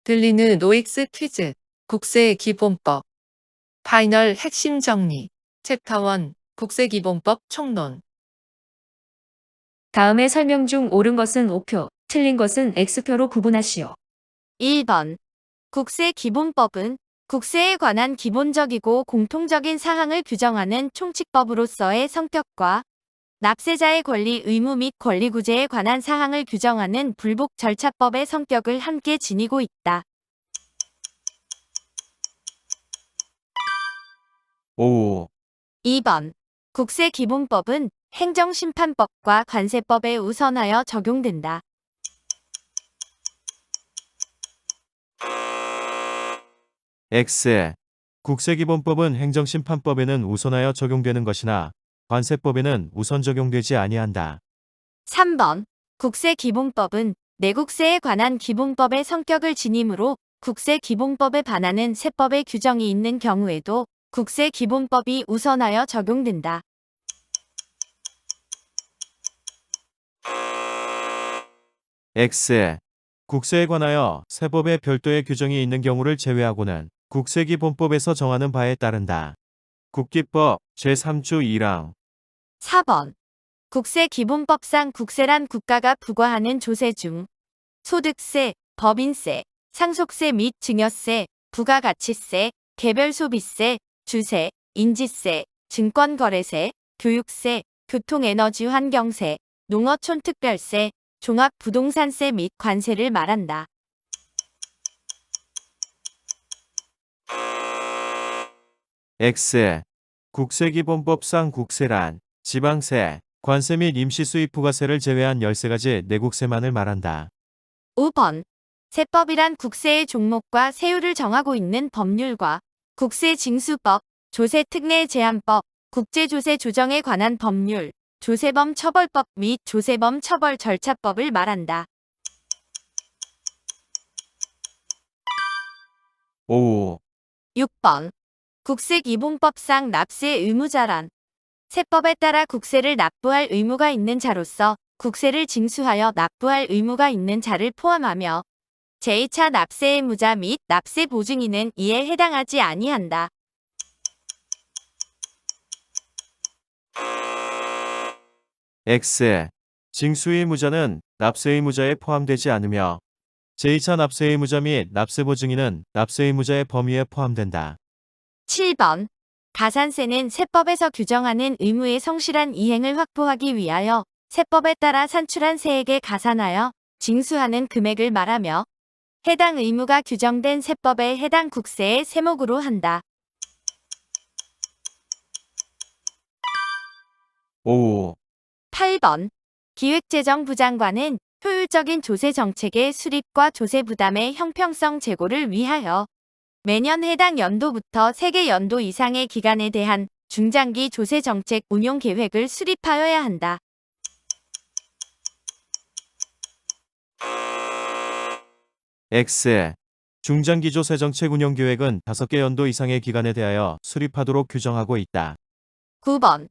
들리는 노익스 퀴즈, 국세기본법, 파이널 핵심 정리, 챕터 1, 국세기본법 총론. 다음의 설명 중 옳은 것은 O표, 틀린 것은 X표로 구분하시오. 1번. 국세기본법은 국세에 관한 기본적이고 공통적인 사항을 규정하는 총칙법으로서의 성격과 납세자의 권리, 의무 및 권리구제에 관한 사항을 규정하는 불복 절차법의 성격을 함께 지니고 있다. 5. 2번. 국세기본법은 행정심판법과 관세법에 우선하여 적용된다. X. 국세기본법은 행정심판법에는 우선하여 적용되는 것이나 관세법에는 우선 적용되지 아니한다. 3번. 국세기본법은 내국세에 관한 기본법의 성격을 지니므로 국세기본법에 반하는 세법의 규정이 있는 경우에도 국세기본법이 우선하여 적용된다. X. 국세에 관하여 세법의 별도의 규정이 있는 경우를 제외하고는 국세기본법에서 정하는 바에 따른다. 국기법 제3조 1항. 4번. 국세기본법상 국세란 국가가 부과하는 조세 중 소득세, 법인세, 상속세 및 증여세, 부가가치세, 개별소비세, 주세, 인지세, 증권거래세, 교육세, 교통에너지환경세, 농어촌특별세, 종합부동산세 및 관세를 말한다. X. 국세기본법상 국세란 지방세, 관세 및 임시수입부가세를 제외한 13가지 내국세만을 말한다. 5번. 세법이란 국세의 종목과 세율을 정하고 있는 법률과 국세징수법, 조세특례제한법, 국제조세 조정에 관한 법률, 조세범 처벌법 및 조세범 처벌 절차법을 말한다. 5. 6번. 국세기본법상 납세 의무자란 세법에 따라 국세를 납부할 의무가 있는 자로서 국세를 징수하여 납부할 의무가 있는 자를 포함하며 제2차 납세 의무자 및 납세 보증인은 이에 해당하지 아니한다. X. 징수의무자는 납세의무자에 포함되지 않으며 제2차 납세의무자 및 납세보증인은 납세의무자의 범위에 포함된다. 7번. 가산세는 세법에서 규정하는 의무의 성실한 이행을 확보하기 위하여 세법에 따라 산출한 세액에 가산하여 징수하는 금액을 말하며 해당 의무가 규정된 세법의 해당 국세의 세목으로 한다. 5. 8번. 기획재정부 장관은 효율적인 조세 정책의 수립과 조세 부담의 형평성 제고를 위하여 매년 해당 연도부터 3개 연도 이상의 기간에 대한 중장기 조세 정책 운용 계획을 수립하여야 한다. X. 중장기 조세 정책 운영 계획은 5개 연도 이상의 기간에 대하여 수립하도록 규정하고 있다. 9번.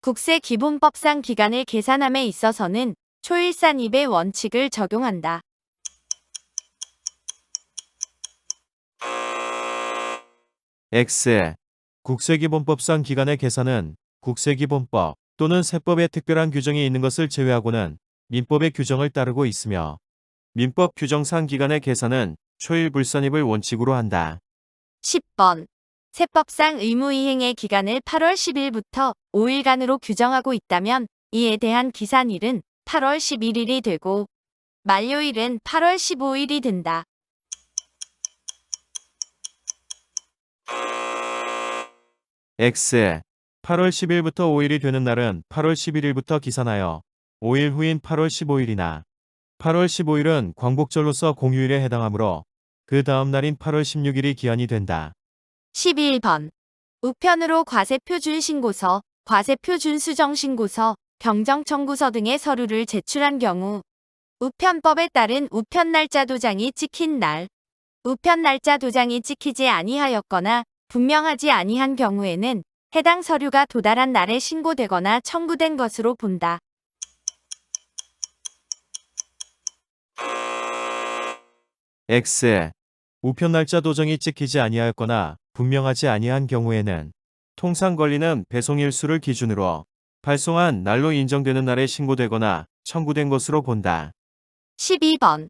국세기본법상 기간을 계산함에 있어서는 초일산입의 원칙을 적용한다. X. 국세기본법상 기간의 계산은 국세기본법 또는 세법에 특별한 규정이 있는 것을 제외하고는 민법의 규정을 따르고 있으며 민법 규정상 기간의 계산은 초일불산입을 원칙으로 한다. 10번. 세법상 의무이행의 기간을 8월 10일부터 5일간으로 규정하고 있다면 이에 대한 기산일은 8월 11일이 되고 만료일은 8월 15일이 된다. X. 8월 10일부터 5일이 되는 날은 8월 11일부터 기산하여 5일 후인 8월 15일이나 8월 15일은 광복절로서 공휴일에 해당하므로 그 다음 날인 8월 16일이 기한이 된다. 11번. 우편으로 과세표준신고서, 과세표준수정신고서, 경정청구서 등의 서류를 제출한 경우 우편법에 따른 우편날짜 도장이 찍힌 날, 우편날짜 도장이 찍히지 아니하였거나 분명하지 아니한 경우에는 해당 서류가 도달한 날에 신고되거나 청구된 것으로 본다. X. 우편 날짜 도정이 찍히지 아니하였거나 분명하지 아니한 경우에는 통상 권리는 배송일수를 기준으로 발송한 날로 인정되는 날에 신고되거나 청구된 것으로 본다. 12번.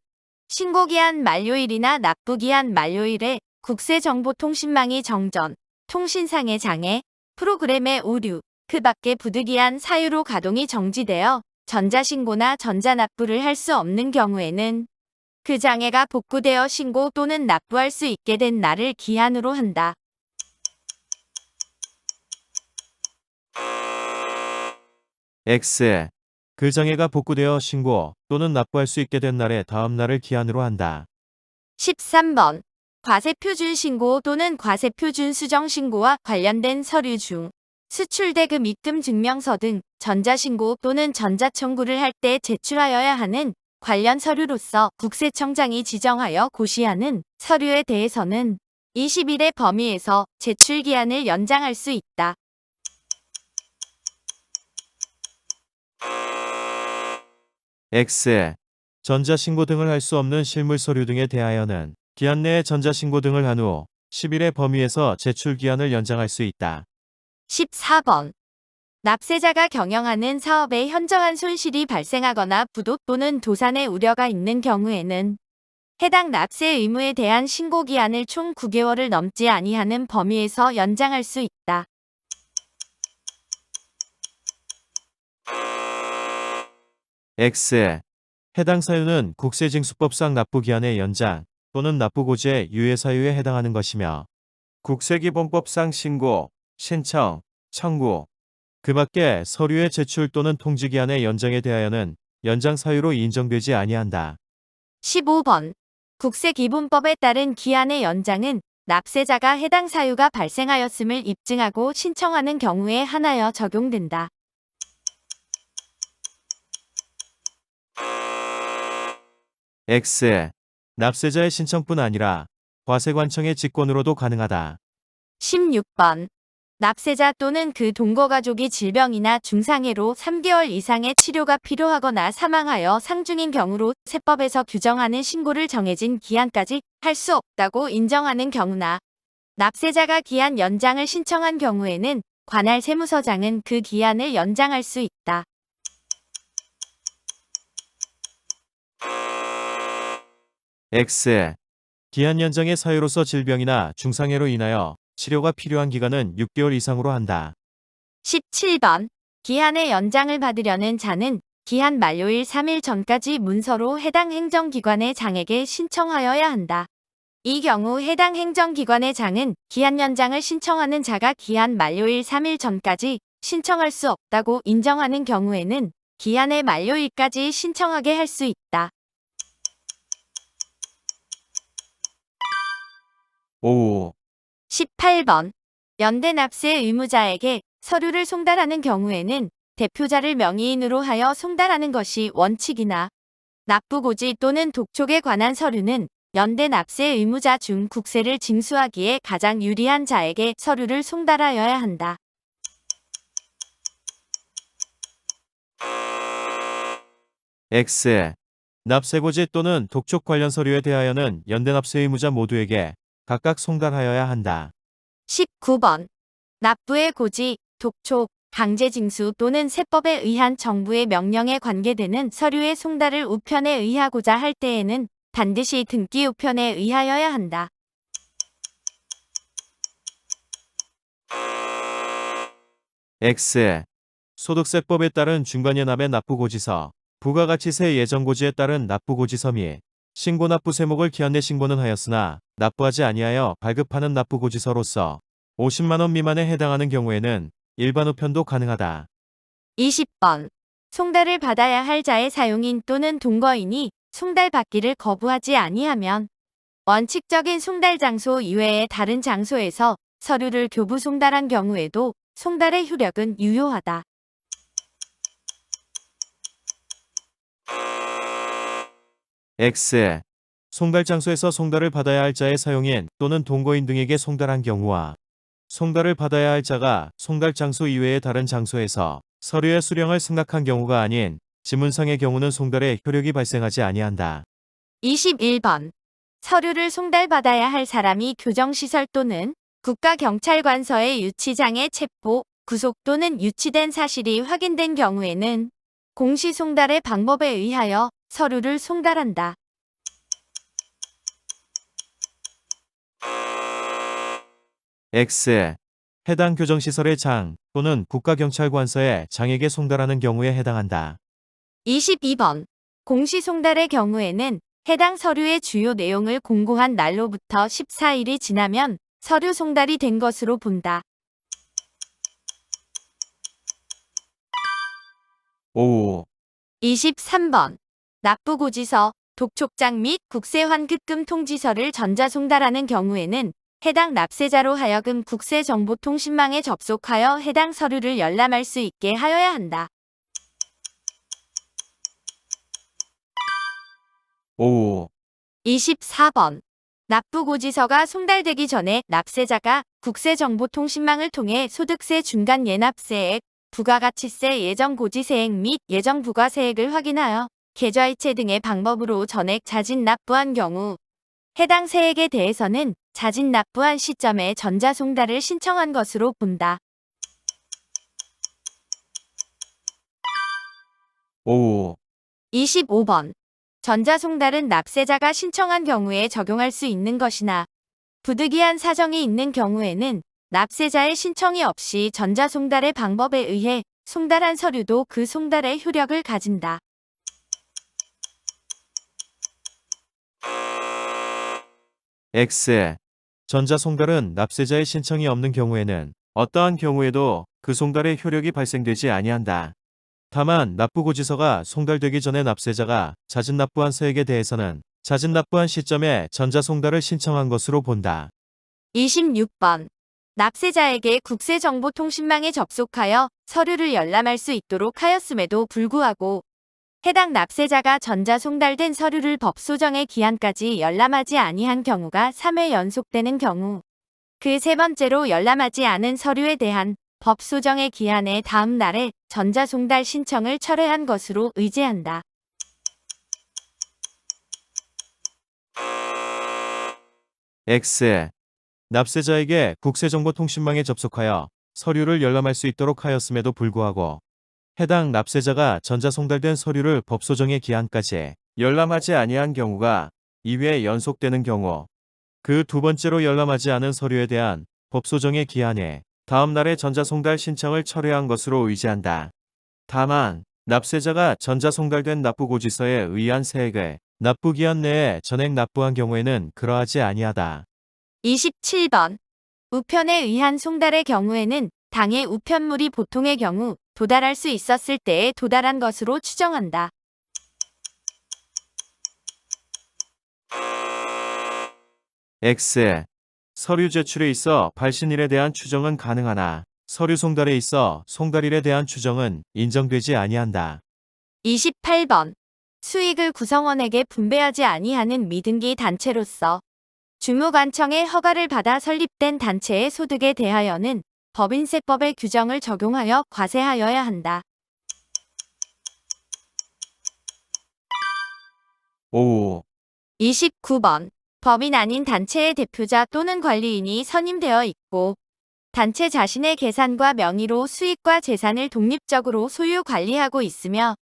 신고기한 만료일이나 납부기한 만료일에 국세정보통신망이 정전, 통신상의 장애, 프로그램의 오류, 그 밖에 부득이한 사유로 가동이 정지되어 전자신고나 전자납부를 할 수 없는 경우에는 그 장애가 복구되어 신고 또는 납부할 수 있게 된 날을 기한으로 한다. X. 그 장애가 복구되어 신고 또는 납부할 수 있게 된 날의 다음 날을 기한으로 한다. 13번. 과세표준 신고 또는 과세표준 수정 신고와 관련된 서류 중 수출대금 입금 증명서 등 전자신고 또는 전자청구를 할 때 제출하여야 하는 관련 서류로서 국세청장이 지정하여 고시하는 서류에 대해서는 20일의 범위에서 제출기한을 연장할 수 있다. X. 전자신고 등을 할 수 없는 실물 서류 등에 대하여는 기한 내에 전자신고 등을 한 후 10일의 범위에서 제출기한을 연장할 수 있다. 14번. 납세자가 경영하는 사업에 현저한 손실이 발생하거나 부도 또는 도산의 우려가 있는 경우에는 해당 납세 의무에 대한 신고 기한을 총 9개월을 넘지 아니하는 범위에서 연장할 수 있다. X. 해당 사유는 국세징수법상 납부기한의 연장 또는 납부고지의 유예 사유에 해당하는 것이며 국세기본법상 신고, 신청, 청구, 그 밖에 서류의 제출 또는 통지기한의 연장에 대하여는 연장 사유로 인정되지 아니한다. 15번. 국세기본법에 따른 기한의 연장은 납세자가 해당 사유가 발생하였음을 입증하고 신청하는 경우에 한하여 적용된다. X. 납세자의 신청뿐 아니라 과세관청의 직권으로도 가능하다. 16번. 납세자 또는 그 동거가족이 질병이나 중상해로 3개월 이상의 치료가 필요하거나 사망하여 상중인 경우로 세법에서 규정하는 신고를 정해진 기한까지 할 수 없다고 인정하는 경우나 납세자가 기한 연장을 신청한 경우에는 관할 세무서장은 그 기한을 연장할 수 있다. X. 기한 연장의 사유로서 질병이나 중상해로 인하여 치료가 필요한 기간은 6개월 이상으로 한다. 17번. 기한의 연장을 받으려는 자는 기한 만료일 3일 전까지 문서로 해당 행정기관의 장에게 신청하여야 한다. 이 경우 해당 행정기관의 장은 기한 연장을 신청하는 자가 기한 만료일 3일 전까지 신청할 수 없다고 인정하는 경우에는 기한의 만료일까지 신청하게 할 수 있다. 5. 18번. 연대 납세 의무자에게 서류를 송달하는 경우에는 대표자를 명의인으로 하여 송달하는 것이 원칙이나 납부고지 또는 독촉에 관한 서류는 연대 납세 의무자 중 국세를 징수하기에 가장 유리한 자에게 서류를 송달하여야 한다. X. 납세고지 또는 독촉 관련 서류에 대하여는 연대 납세 의무자 모두에게 각각 송달하여야 한다. 19번. 납부의 고지, 독촉, 강제징수 또는 세법에 의한 정부의 명령에 관계되는 서류의 송달을 우편에 의하고자 할 때에는 반드시 등기 우편에 의하여야 한다. X. 소득세법에 따른 중간연합의 납부고지서, 부가가치세 예정고지에 따른 납부고지서 및 신고납부 세목을 기한 내 신고는 하였으나 납부하지 아니하여 발급하는 납부고지서로서 50만 원 미만에 해당하는 경우에는 일반 우편도 가능하다. 20번. 송달을 받아야 할 자의 사용인 또는 동거인이 송달받기를 거부하지 아니하면 원칙적인 송달 장소 이외의 다른 장소에서 서류를 교부 송달한 경우에도 송달의 효력은 유효하다. X. 송달 장소에서 송달을 받아야 할 자의 사용인 또는 동거인 등에게 송달한 경우와 송달을 받아야 할 자가 송달 장소 이외의 다른 장소에서 서류의 수령을 승낙한 경우가 아닌 지문상의 경우는 송달에 효력이 발생하지 아니한다. 21번. 서류를 송달받아야 할 사람이 교정시설 또는 국가경찰관서의 유치장에 체포, 구속 또는 유치된 사실이 확인된 경우에는 공시송달의 방법에 의하여 서류를 송달한다. X. 해당 교정시설의 장 또는 국가경찰관서의 장에게 송달하는 경우에 해당한다. 22번. 공시송달의 경우에는 해당 서류의 주요 내용을 공고한 날로부터 14일이 지나면 서류 송달이 된 것으로 본다. 5. 23번. 납부고지서, 독촉장 및 국세환급금 통지서를 전자송달하는 경우에는 해당 납세자로 하여금 국세정보통신망에 접속하여 해당 서류를 열람할 수 있게 하여야 한다. 5. 24번. 납부고지서가 송달되기 전에 납세자가 국세정보통신망을 통해 소득세 중간 예납세액, 부가가치세 예정고지세액 및 예정부가세액을 확인하여 계좌이체 등의 방법으로 전액 자진 납부한 경우 해당 세액에 대해서는 자진 납부한 시점에 전자송달을 신청한 것으로 본다. 5. 25번. 전자송달은 납세자가 신청한 경우에 적용할 수 있는 것이나 부득이한 사정이 있는 경우에는 납세자의 신청이 없이 전자송달의 방법에 의해 송달한 서류도 그 송달의 효력을 가진다. X. 전자송달은 납세자의 신청이 없는 경우에는 어떠한 경우에도 그 송달의 효력이 발생되지 아니한다. 다만 납부고지서가 송달되기 전에 납세자가 자진 납부한 세액에 대해서는 자진 납부한 시점에 전자송달을 신청한 것으로 본다. 26번. 납세자에게 국세정보통신망에 접속하여 서류를 열람할 수 있도록 하였음에도 불구하고 해당 납세자가 전자송달된 서류를 법소정의 기한까지 열람하지 아니한 경우가 3회 연속되는 경우 그 세 번째로 열람하지 않은 서류에 대한 법소정의 기한의 다음 날에 전자송달 신청을 철회한 것으로 의제한다. X. 납세자에게 국세정보통신망에 접속하여 서류를 열람할 수 있도록 하였음에도 불구하고 해당 납세자가 전자송달된 서류를 법소정의 기한까지 열람하지 아니한 경우가 2회 연속되는 경우 그 두 번째로 열람하지 않은 서류에 대한 법소정의 기한에 다음 날에 전자송달 신청을 철회한 것으로 의지한다. 다만 납세자가 전자송달된 납부고지서에 의한 세액을 납부기한 내에 전액 납부한 경우에는 그러하지 아니하다. 27번. 우편에 의한 송달의 경우에는 당해 우편물이 보통의 경우 도달할 수 있었을 때에 도달한 것으로 추정한다. X. 서류 제출에 있어 발신일에 대한 추정은 가능하나 서류 송달에 있어 송달일에 대한 추정은 인정되지 아니한다. 28번. 수익을 구성원에게 분배하지 아니하는 미등기 단체로서 주무관청의 허가를 받아 설립된 단체의 소득에 대하여는 법인세법의 규정을 적용하여 과세하여야 한다. 5. 29번. 법인 아닌 단체의 대표자 또는 관리인이 선임되어 있고 단체 자신의 계산과 명의로 수익과 재산을 독립적으로 소유 관리하고 있으며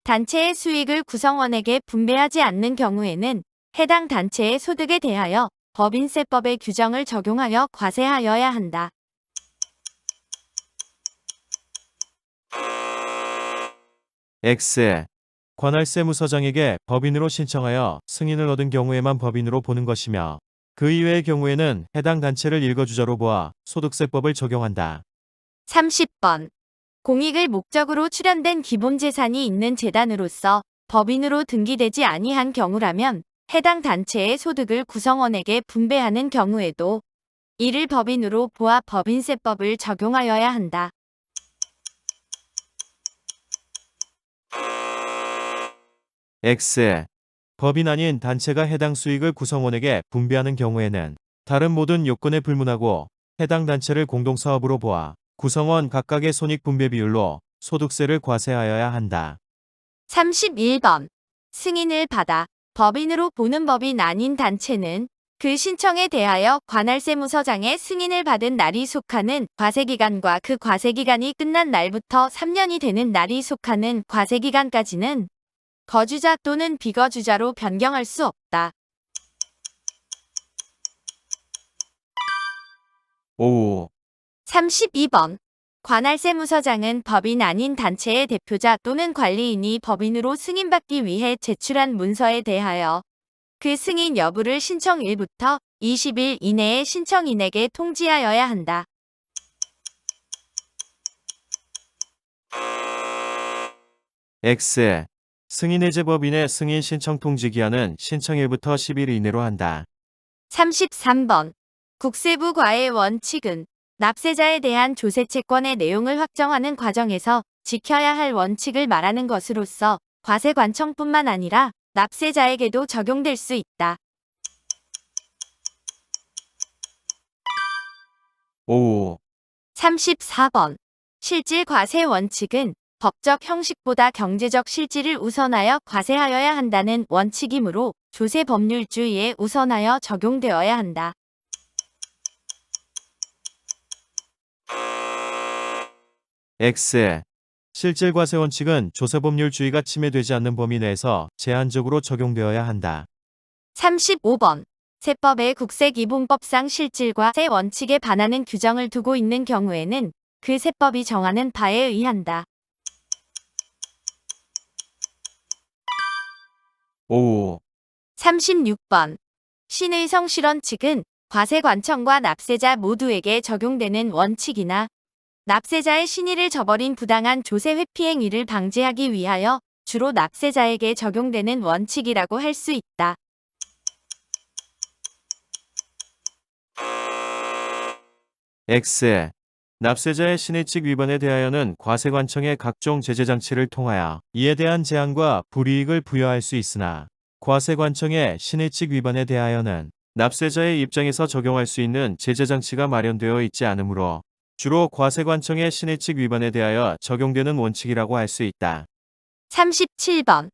단체의 수익을 구성원에게 분배하지 않는 경우에는 해당 단체의 소득에 대하여 법인세법의 규정을 적용하여 과세하여야 한다. X. 관할세무서장에게 법인으로 신청하여 승인을 얻은 경우에만 법인으로 보는 것이며 그 이외의 경우에는 해당 단체를 일거주자로 보아 소득세법을 적용한다. 30번. 공익을 목적으로 출연된 기본재산이 있는 재단으로서 법인으로 등기되지 아니한 경우라면 해당 단체의 소득을 구성원에게 분배하는 경우에도 이를 법인으로 보아 법인세법을 적용하여야 한다. X. 법인 아닌 단체가 해당 수익을 구성원에게 분배하는 경우에는 다른 모든 요건에 불문하고 해당 단체를 공동사업으로 보아 구성원 각각의 손익 분배 비율로 소득세를 과세하여야 한다. 31번. 승인을 받아 법인으로 보는 법인 아닌 단체는 그 신청에 대하여 관할세무서장의 승인을 받은 날이 속하는 과세기간과 그 과세기간이 끝난 날부터 3년이 되는 날이 속하는 과세기간까지는 거주자 또는 비거주자로 변경할 수 없다. 5. 32번. 관할세무서장은 법인 아닌 단체의 대표자 또는 관리인이 법인으로 승인받기 위해 제출한 문서에 대하여 그 승인 여부를 신청일부터 20일 이내에 신청인에게 통지하여야 한다. X. 승인해제 법인의 승인 신청 통지 기한은 신청일부터 10일 이내로 한다. 33번. 국세부 과의 원칙은 납세자에 대한 조세채권의 내용을 확정하는 과정에서 지켜야 할 원칙을 말하는 것으로서 과세관청뿐만 아니라 납세자에게도 적용될 수 있다. 5. 34번. 실질 과세 원칙은 법적 형식보다 경제적 실질을 우선하여 과세하여야 한다는 원칙이므로 조세 법률주의에 우선하여 적용되어야 한다. X. 실질과세 원칙은 조세법률주의가 침해되지 않는 범위 내에서 제한적으로 적용되어야 한다. 35번. 세법의 국세기본법상 실질과세 원칙에 반하는 규정을 두고 있는 경우에는 그 세법이 정하는 바에 의한다. 5. 36번. 신의성 실원 측은 과세관청과 납세자 모두에게 적용되는 원칙이나 납세자의 신의를 저버린 부당한 조세 회피 행위를 방지하기 위하여 주로 납세자에게 적용되는 원칙이라고 할 수 있다. X. 납세자의 신의칙 위반에 대하여는 과세관청의 각종 제재장치를 통하여 이에 대한 제한과 불이익을 부여할 수 있으나 과세관청의 신의칙 위반에 대하여는 납세자의 입장에서 적용할 수 있는 제재장치가 마련되어 있지 않으므로 주로 과세관청의 신의칙 위반에 대하여 적용되는 원칙이라고 할 수 있다. 37번.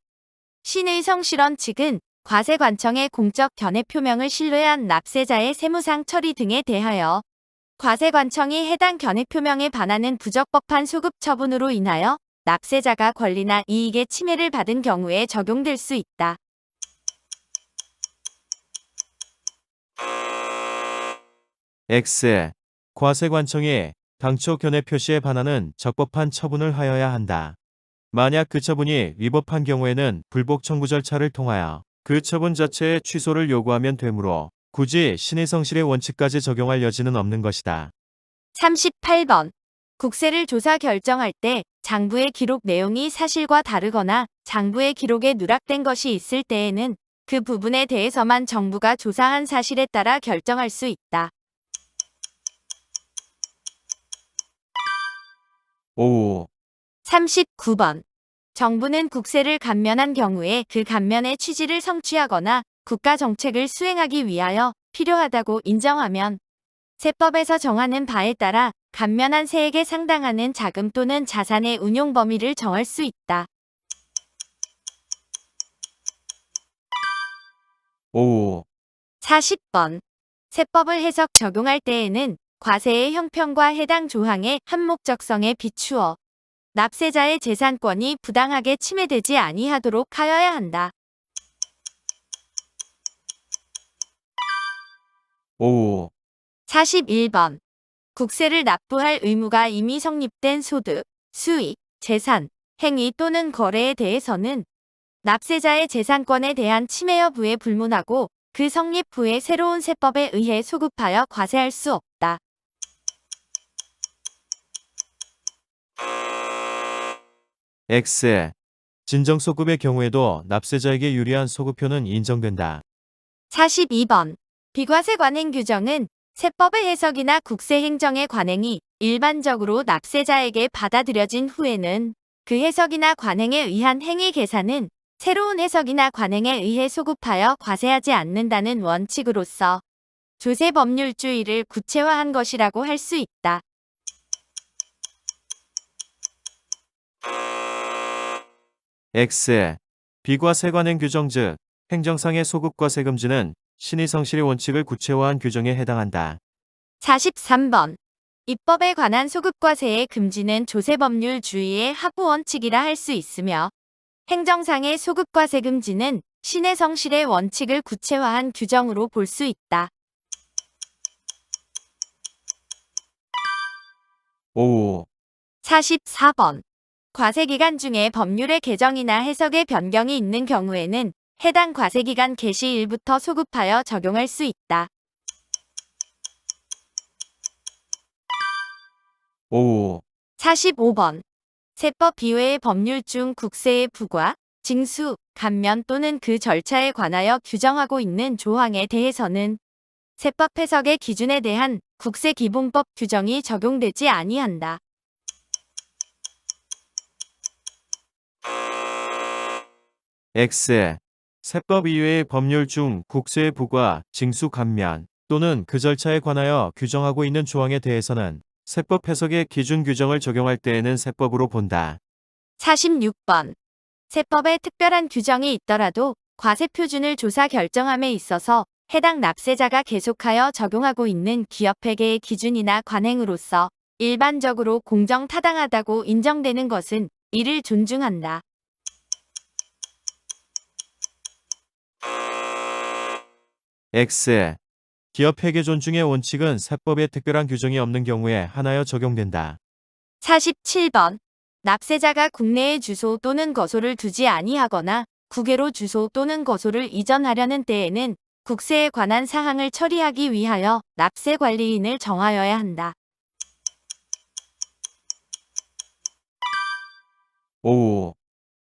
신의성 실원 측은 과세관청의 공적 견해 표명을 신뢰한 납세자의 세무상 처리 등에 대하여 과세관청이 해당 견해 표명에 반하는 부적법한 소급 처분으로 인하여 납세자가 권리나 이익의 침해를 받은 경우에 적용될 수 있다. X. 과세관청이 당초 견해 표시에 반하는 적법한 처분을 하여야 한다. 만약 그 처분이 위법한 경우에는 불복 청구 절차를 통하여 그 처분 자체의 취소를 요구하면 되므로 굳이 신의성실의 원칙까지 적용할 여지는 없는 것이다. 38번. 국세를 조사 결정할 때 장부의 기록 내용이 사실과 다르거나 장부의 기록에 누락된 것이 있을 때에는 그 부분에 대해서만 정부가 조사한 사실에 따라 결정할 수 있다. 5. 39번. 정부는 국세를 감면한 경우에 그 감면의 취지를 성취하거나 국가 정책을 수행하기 위하여 필요하다고 인정하면 세법에서 정하는 바에 따라 감면한 세액에 상당하는 자금 또는 자산의 운용 범위를 정할 수 있다. 5. 40번. 세법을 해석 적용할 때에는 과세의 형평과 해당 조항의 한목적성에 비추어 납세자의 재산권이 부당하게 침해되지 아니하도록 하여야 한다. 5. 41번. 국세를 납부할 의무가 이미 성립된 소득, 수익, 재산, 행위 또는 거래에 대해서는 납세자의 재산권에 대한 침해 여부에 불문하고 그 성립 후에 새로운 세법에 의해 소급하여 과세할 수 없다. X. 진정소급의 경우에도 납세자에게 유리한 소급표는 인정된다. 42번. 비과세 관행 규정은 세법의 해석이나 국세 행정의 관행이 일반적으로 납세자에게 받아들여진 후에는 그 해석이나 관행에 의한 행위 계산은 새로운 해석이나 관행에 의해 소급하여 과세하지 않는다는 원칙으로서 조세 법률주의를 구체화한 것이라고 할 수 있다. X. 비과세 관행 규정 즉 행정상의 소급과 세금지는 신의 성실의 원칙을 구체화한 규정에 해당한다. 43번. 입법에 관한 소급과 세의 금지는 조세법률 주의의 하부원칙이라 할 수 있으며 행정상의 소급과 세금지는 신의 성실의 원칙을 구체화한 규정으로 볼 수 있다. 5. 44번. 과세기간 중에 법률의 개정이나 해석의 변경이 있는 경우에는 해당 과세기간 개시일부터 소급하여 적용할 수 있다. 5. 45번. 세법 이외의 법률 중 국세의 부과, 징수, 감면 또는 그 절차에 관하여 규정하고 있는 조항에 대해서는 세법 해석의 기준에 대한 국세기본법 규정이 적용되지 아니한다. X. 세법 이외의 법률 중 국세의 부과, 징수 감면 또는 그 절차에 관하여 규정하고 있는 조항에 대해서는 세법 해석의 기준 규정을 적용할 때에는 세법으로 본다. 46번. 세법에 특별한 규정이 있더라도 과세표준을 조사 결정함에 있어서 해당 납세자가 계속하여 적용하고 있는 기업회계의 기준이나 관행으로서 일반적으로 공정타당하다고 인정되는 것은 이를 존중한다. X. 기업 회계 존중의 원칙은 세법에 특별한 규정이 없는 경우에 한하여 적용된다. 47번. 납세자가 국내에 주소 또는 거소를 두지 아니하거나 국외로 주소 또는 거소를 이전하려는 때에는 국세에 관한 사항을 처리하기 위하여 납세관리인을 정하여야 한다. 5.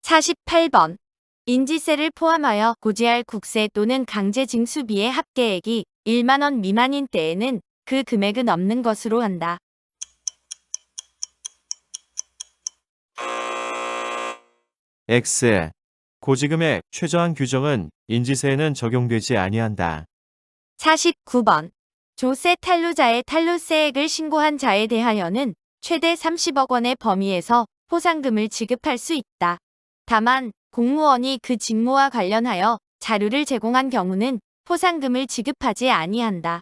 48번. 인지세를 포함하여 고지할 국세 또는 강제징수비의 합계액이 1만 원 미만인 때에는 그 금액은 없는 것으로 한다. X. 고지금액 최저한 규정은 인지세에는 적용되지 아니한다. 49번. 조세 탈루자의 탈루세액을 신고한 자에 대하여는 최대 30억 원의 범위에서 포상금을 지급할 수 있다. 다만 공무원이 그 직무와 관련하여 자료를 제공한 경우는 포상금을 지급하지 아니한다.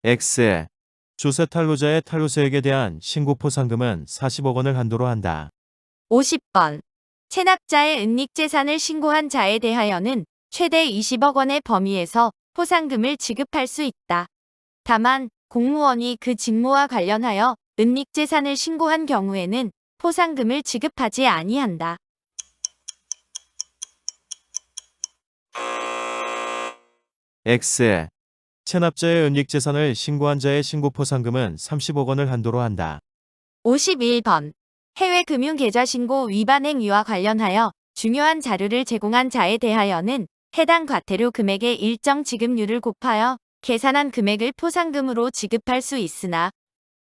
X. 조세 탈루자의 탈루세액에 대한 신고 포상금은 40억 원을 한도로 한다. 50번. 체납자의 은닉재산을 신고한 자에 대하여는 최대 20억 원의 범위에서 포상금을 지급할 수 있다. 다만 공무원이 그 직무와 관련하여 은닉재산을 신고한 경우에는 포상금을 지급하지 아니한다. X. 체납자의 은닉재산을 신고한 자의 신고 포상금은 30억 원을 한도로 한다. 51번. 해외 금융계좌 신고 위반 행위와 관련하여 중요한 자료를 제공한 자에 대하여는 해당 과태료 금액의 일정 지급률을 곱하여 계산한 금액을 포상금으로 지급할 수 있으나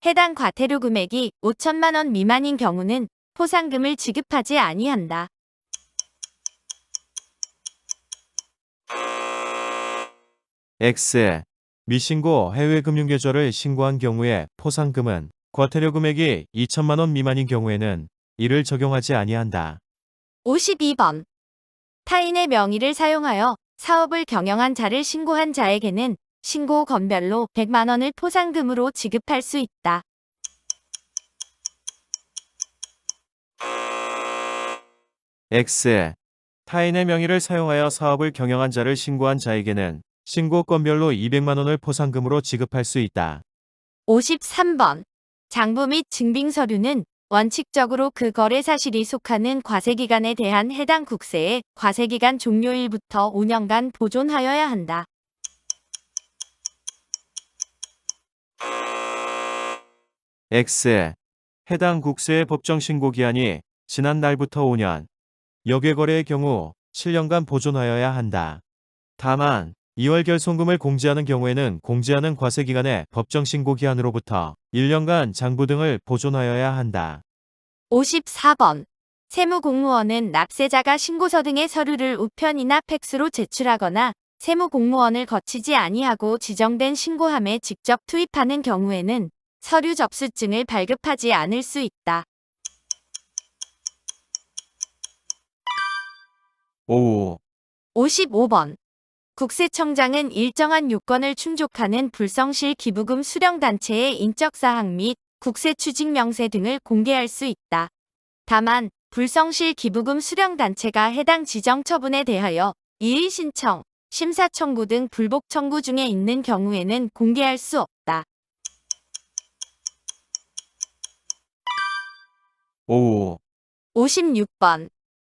해당 과태료 금액이 5천만 원 미만인 경우는 포상금을 지급하지 아니한다. X. 미신고 해외 금융계좌를 신고한 경우에 포상금은 과태료 금액이 2천만 원 미만인 경우에는 이를 적용하지 아니한다. 52번. 타인의 명의를 사용하여 사업을 경영한 자를 신고한 자에게는 신고 건별로 100만 원을 포상금으로 지급할 수 있다. X. 타인의 명의를 사용하여 사업을 경영한 자를 신고한 자에게는 신고 건별로 200만 원을 포상금으로 지급할 수 있다. 53번. 장부 및 증빙 서류는 원칙적으로 그 거래 사실이 속하는 과세기간에 대한 해당 국세의 과세기간 종료일부터 5년간 보존하여야 한다. X. 해당 국세의 법정 신고 기한이 지난 날부터 5년, 역외거래의 경우 7년간 보존하여야 한다. 다만 2월 결손금을 공제하는 경우에는 공제하는 과세기간의 법정 신고 기한으로부터 1년간 장부 등을 보존하여야 한다. 54번. 세무공무원은 납세자가 신고서 등의 서류를 우편이나 팩스로 제출하거나 세무공무원을 거치지 아니하고 지정된 신고함에 직접 투입하는 경우에는 서류 접수증을 발급하지 않을 수 있다. 오후 55번. 국세청장은 일정한 요건을 충족하는 불성실 기부금 수령단체의 인적사항 및 국세추징 명세 등을 공개할 수 있다. 다만 불성실 기부금 수령단체가 해당 지정 처분에 대하여 이의 신청, 심사 청구 등 불복 청구 중에 있는 경우에는 공개할 수 없다. 오후 56번.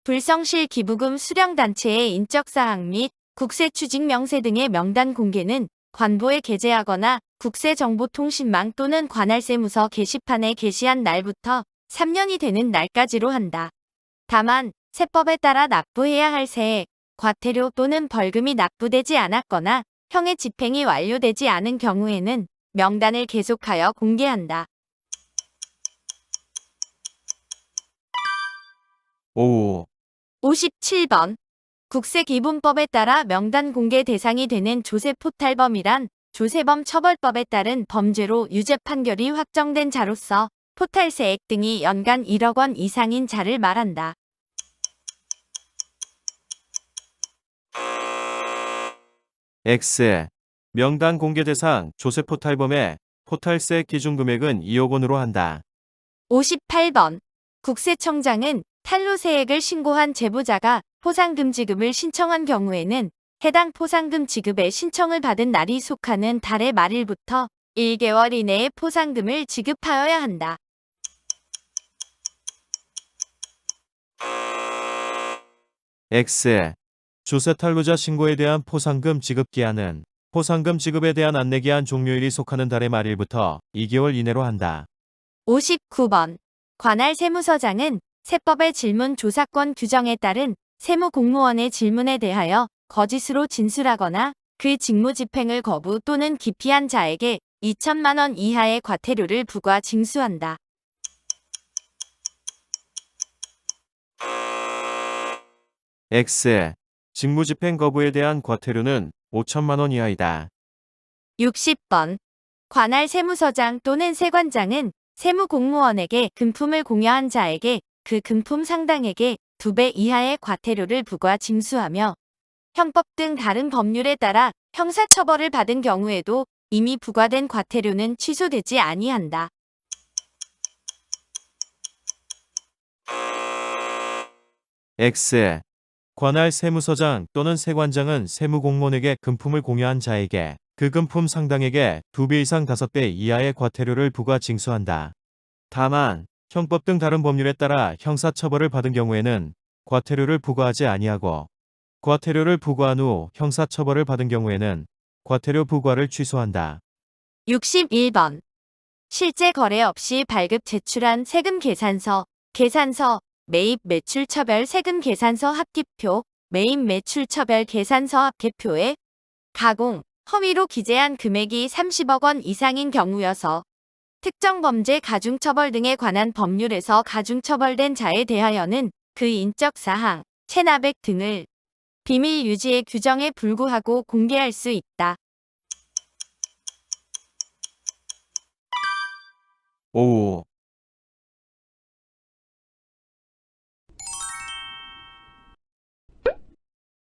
불성실 기부금 수령단체의 인적사항 및 국세추징 명세 등의 명단 공개는 관보에 게재하거나 국세정보통신망 또는 관할세무서 게시판에 게시한 날부터 3년이 되는 날까지로 한다. 다만 세법에 따라 납부해야 할 세액, 과태료 또는 벌금이 납부되지 않았거나 형의 집행이 완료되지 않은 경우에는 명단을 계속하여 공개한다. 오후 57번. 국세기본법에 따라 명단 공개 대상이 되는 조세포탈범이란 조세범 처벌법에 따른 범죄로 유죄 판결이 확정된 자로서 포탈세액 등이 연간 1억 원 이상인 자를 말한다. X. 명단 공개 대상 조세포탈범의 포탈세 기준금액은 2억 원으로 한다. 58번. 국세청장은 탈루세액을 신고한 제보자가 포상금 지급을 신청한 경우에는 해당 포상금 지급의 신청을 받은 날이 속하는 달의 말일부터 1개월 이내에 포상금을 지급하여야 한다. X. 조세 탈루자 신고에 대한 포상금 지급 기한은 포상금 지급에 대한 안내 기한 종료일이 속하는 달의 말일부터 2개월 이내로 한다. 59번. 관할 세무서장은 세법의 질문 조사권 규정에 따른 세무공무원의 질문에 대하여 거짓으로 진술하거나 그 직무 집행을 거부 또는 기피한 자에게 2천만 원 이하의 과태료를 부과 징수한다. X. 직무집행 거부에 대한 과태료는 5천만 원 이하이다. 60번. 관할 세무서장 또는 세관장은 세무공무원에게 금품을 공여한 자에게 그 금품 상당액의 2배 이하의 과태료를 부과 징수하며 형법 등 다른 법률에 따라 형사처벌을 받은 경우에도 이미 부과된 과태료는 취소되지 아니한다. X. 관할 세무서장 또는 세관장은 세무공무원에게 금품을 공여한 자에게 그 금품 상당액의 2배 이상 5배 이하의 과태료를 부과 징수한다. 다만 형법 등 다른 법률에 따라 형사처벌을 받은 경우에는 과태료를 부과하지 아니하고 과태료를 부과한 후 형사처벌을 받은 경우에는 과태료 부과를 취소한다. 61번. 실제 거래 없이 발급 제출한 세금 계산서, 매입 매출처별 세금 계산서 합기표, 매입 매출처별 계산서 합계표에 가공, 허위로 기재한 금액이 30억 원 이상인 경우여서 특정 범죄 가중처벌 등에 관한 법률에서 가중처벌된 자에 대하여는 그 인적 사항, 체납액 등을 비밀 유지의 규정에 불구하고 공개할 수 있다. 오후